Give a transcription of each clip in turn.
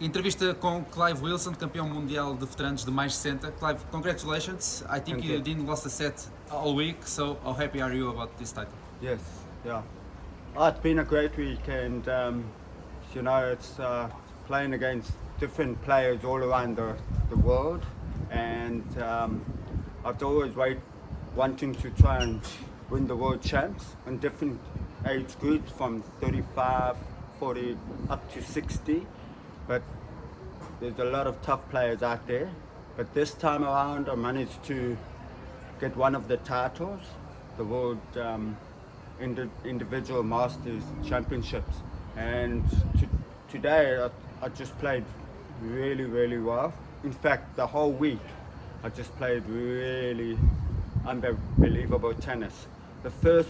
Entrevista com Clive Wilson, campeão mundial de veteranos de mais 60. Clive, congratulations. I think you didn't lost a set all week, so how happy are you about this title? Yes, yeah. Oh, it's been a great week, and you know, it's playing against different players all around the world, and I've always wanting to try and win the world champs in different age groups from 35, 40 up to 60, but there's a lot of tough players out there. But this time around I managed to get one of the titles, the World Individual Masters Championships, and today I just played really well. In fact, the whole week I just played really unbelievable tennis. The first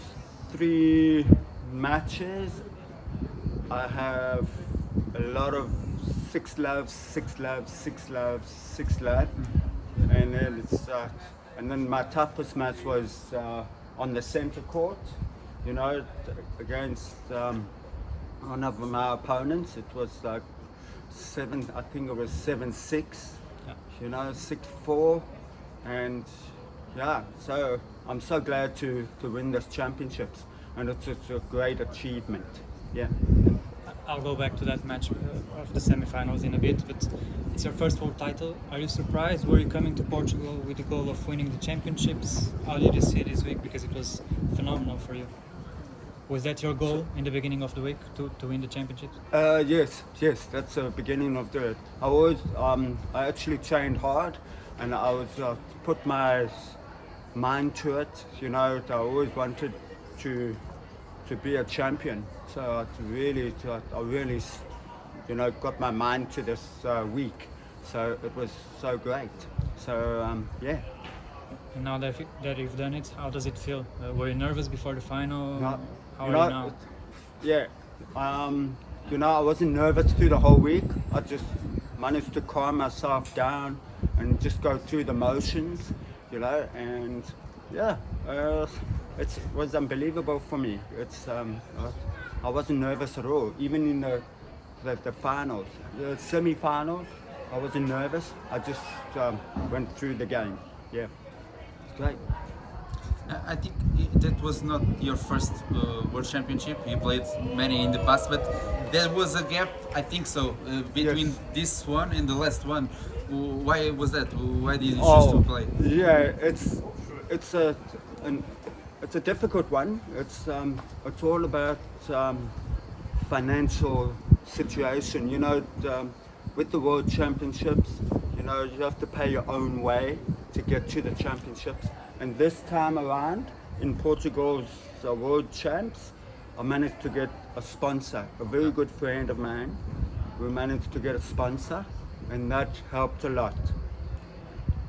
3 matches I have a lot of 6 loves, 6 loves, 6 loves, 6 loves, and then my toughest match was on the center court, you know, against one of my opponents. It was like 7, I think it was 7-6, you know, 6-4, and yeah, so I'm so glad to win this championships, and it's a great achievement. Yeah. I'll go back to that match of the semi-finals in a bit, but it's your first world title. Are you surprised? Were you coming to Portugal with the goal of winning the championships? How did you see this week? Because it was phenomenal for you. Was that your goal in the beginning of the week, to win the championships? Yes, that's the beginning of the. I actually trained hard, and I was put my mind to it. You know, I always wanted to be a champion. So I really, you know, got my mind to this week. So it was so great. So yeah. And now that you've done it, how does it feel? Were you nervous before the final? No, how are you now? Yeah. You know, I wasn't nervous through the whole week. I just managed to calm myself down and just go through the motions, you know, and yeah, it was unbelievable for me. I wasn't nervous at all, even in the finals, the semi-finals. I wasn't nervous. I just went through the game. Yeah, it's great. I think that was not your first World Championship. You played many in the past, but there was a gap, I think so, between this one and the last one. Why was that? Why did you choose to play? Yeah, it's a difficult one. It's all about financial situation. You know, with the World Championships, you know, you have to pay your own way to get to the championships. And this time around, in Portugal's World Champs, I managed to get a sponsor, a very good friend of mine. We managed to get a sponsor, and that helped a lot.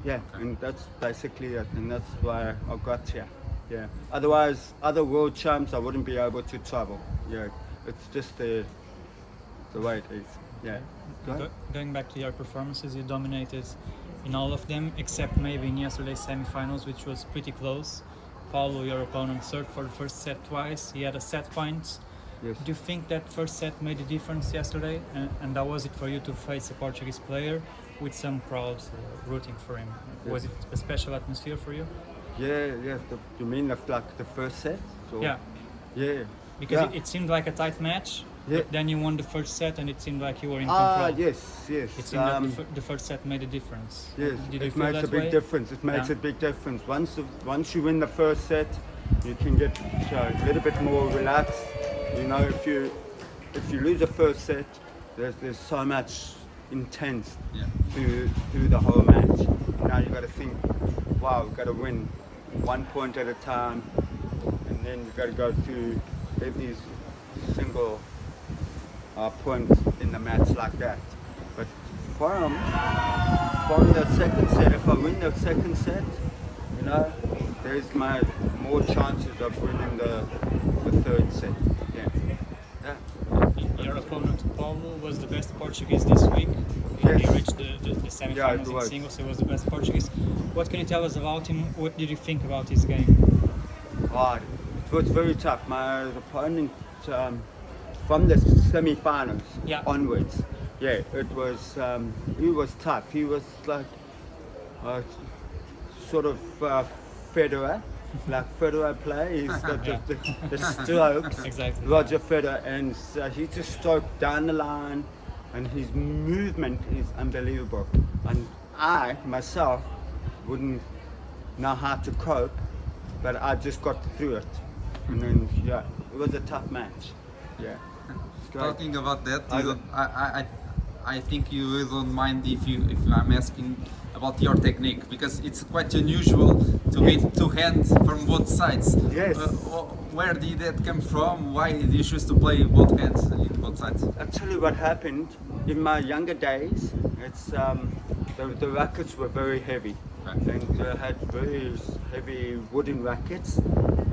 Yeah, and that's basically it, and that's why I got here. Yeah. Otherwise, other world champs, I wouldn't be able to travel. Yeah, it's just the way it is. Yeah. Going back to your performances, you dominated in all of them, except maybe in yesterday's semi-finals, which was pretty close. Paulo, your opponent, served for the first set twice. He had a set point. Yes. Do you think that first set made a difference yesterday? And how was it for you to face a Portuguese player with some crowds rooting for him? Yes. Was it a special atmosphere for you? Yeah. You mean like the first set? So, Yeah. Yeah. Because it seemed like a tight match, Yeah. but then you won the first set and it seemed like you were in control. Yes. It seemed that the first set made a difference. Yes, Did you it feel makes that a big way? difference. It makes a big difference. Once you win the first set, you can get a little bit more relaxed. You know, if you lose the first set, there's so much intense through the whole match. Now you got to think, wow, we've got to win 1 point at a time, and then you've got to go through every single point in the match like that. But from the second set, if I win the second set, you know, there's more chances of winning the third set. Yeah. Your opponent Paulo was the best Portuguese this week. Yes. He reached the semi-finals it in was. singles. He was the best Portuguese. What can you tell us about him? What did you think about his game? It was very tough. My opponent, from the semi-finals onwards, yeah, it was. He was tough. He was like sort of Federer, like Federer play. He's got the strokes. Exactly. Roger Federer, and he just stroked down the line, and his movement is unbelievable. And I myself wouldn't know how to cope, but I just got through it. And then yeah, it was a tough match. Yeah. It's great. Talking about that, I you got- I think you don't mind if I'm asking about your technique, because it's quite unusual to hit two hands from both sides. Yes. Where did that come from? Why did you choose to play both hands in both sides? I'll tell you what happened. In my younger days, it's the rackets were very heavy, Right. and they had very heavy wooden rackets.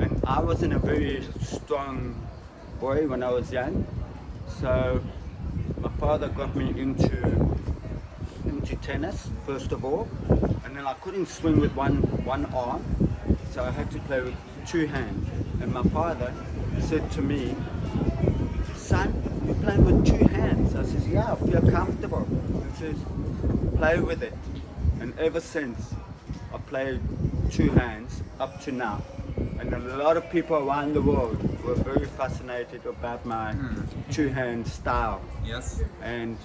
And I wasn't a very strong boy when I was young, so my father got me into tennis first of all, and then I couldn't swing with one arm, so I had to play with two hands. And my father said to me, "Son, you're playing with two hands." I says, "Yeah, I feel comfortable." He says, "Play with it." And ever since, I've played two hands up to now. And a lot of people around the world were very fascinated about my two-hand style. Yes. And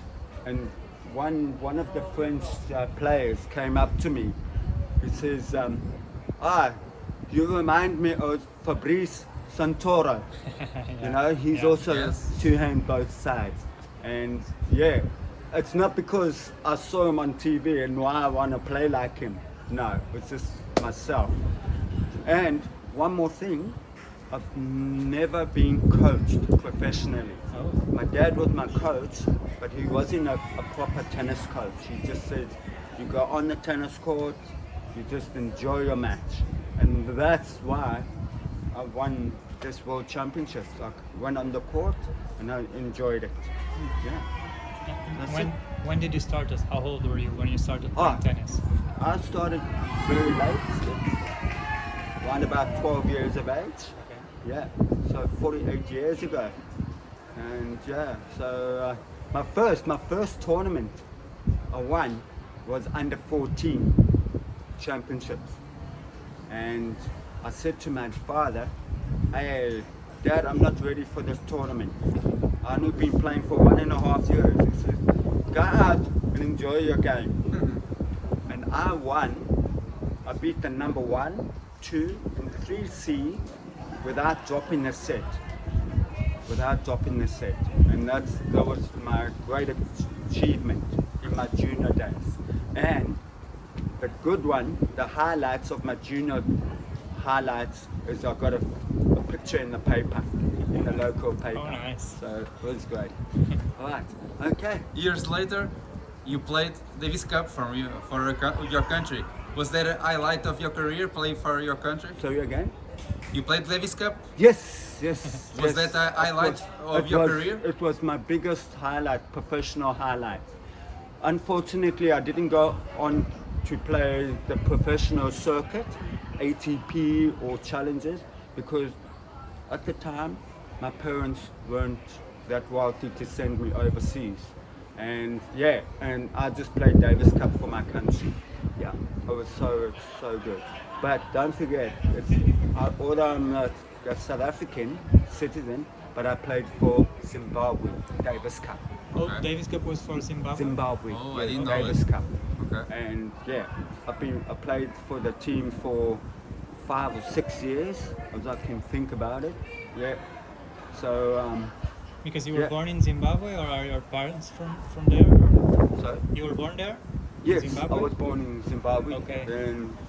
one of the French players came up to me. He says, "You remind me of Fabrice Santoro." You know, he's Yeah. also Yes. two-hand both sides. And yeah, it's not because I saw him on TV and why I want to play like him. No, it's just myself. And one more thing, I've never been coached professionally. Oh. My dad was my coach, but he wasn't a proper tennis coach. He just said, you go on the tennis court, you just enjoy your match. And that's why I won this World Championships. I went on the court and I enjoyed it. Yeah. That's When it. when did you start this? How old were you when you started playing tennis? I started very late, around about 12 years of age. Okay. Yeah, so 48 years ago. And yeah, so my first tournament I won was under 14 championships. And I said to my father, "Hey, Dad, I'm not ready for this tournament. I've only been playing for 1.5 years." He said, "Go out and enjoy your game." And I won. I beat the number 1, 2, and 3 seed without dropping a set. And that was my great achievement in my junior days. And the good one, the highlights of my junior highlights, is I got a picture in the paper, in the local paper. Oh, nice. So it was great. All right, okay. Years later, you played Davis Cup for your country. Was that a highlight of your career, playing for your country? Sorry again? You played Davis Cup? Yes. Was that a highlight of your career? It was my biggest highlight, professional highlight. Unfortunately, I didn't go on to play the professional circuit, ATP or challenges, because at the time my parents weren't that wealthy to send me overseas. And yeah, and I just played Davis Cup for my country. Yeah, it was so good. But don't forget, although I'm not a South African citizen, but I played for Zimbabwe, Davis Cup. Oh, Okay. Davis Cup was for Zimbabwe. Zimbabwe, Oh, I didn't know Davis that. Cup. Okay. And yeah, I played for the team for 5 or 6 years, as I can think about it. Yeah. So Because you were Yeah. born in Zimbabwe, or are your parents from there? so You were born there? yes, Zimbabwe? I was born in Zimbabwe. Okay.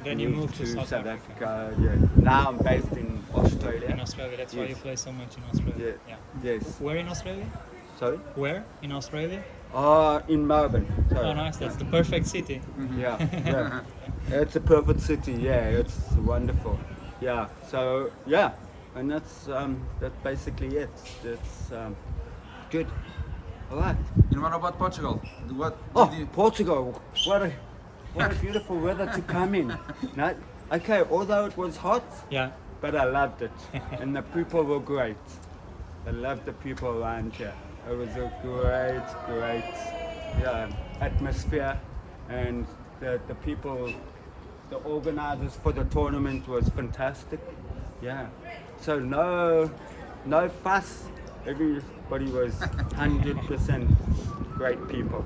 Then you moved to South South Africa. Africa. Yeah. Now I'm based in Australia. In Australia, that's why you Yes. play so much in Australia. Yeah. Yes. Where in Australia? Sorry. Where in Australia? In Melbourne. So, Oh, nice. That's the perfect city. Yeah, yeah. It's a perfect city. Yeah, it's wonderful. Yeah. So yeah, and that's basically it. It's good. All right. And what about Portugal? What Oh, did you, Portugal! What a beautiful weather to come in. No, okay, although it was hot, Yeah. but I loved it, and the people were great. I loved the people around here. It was a great atmosphere, and the people, the organizers for the tournament was fantastic. Yeah, so no fuss. Everybody was 100% great people.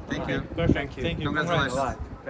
Thank you. Perfect. Thank you. Thank you. Congratulations. Congrats. Right.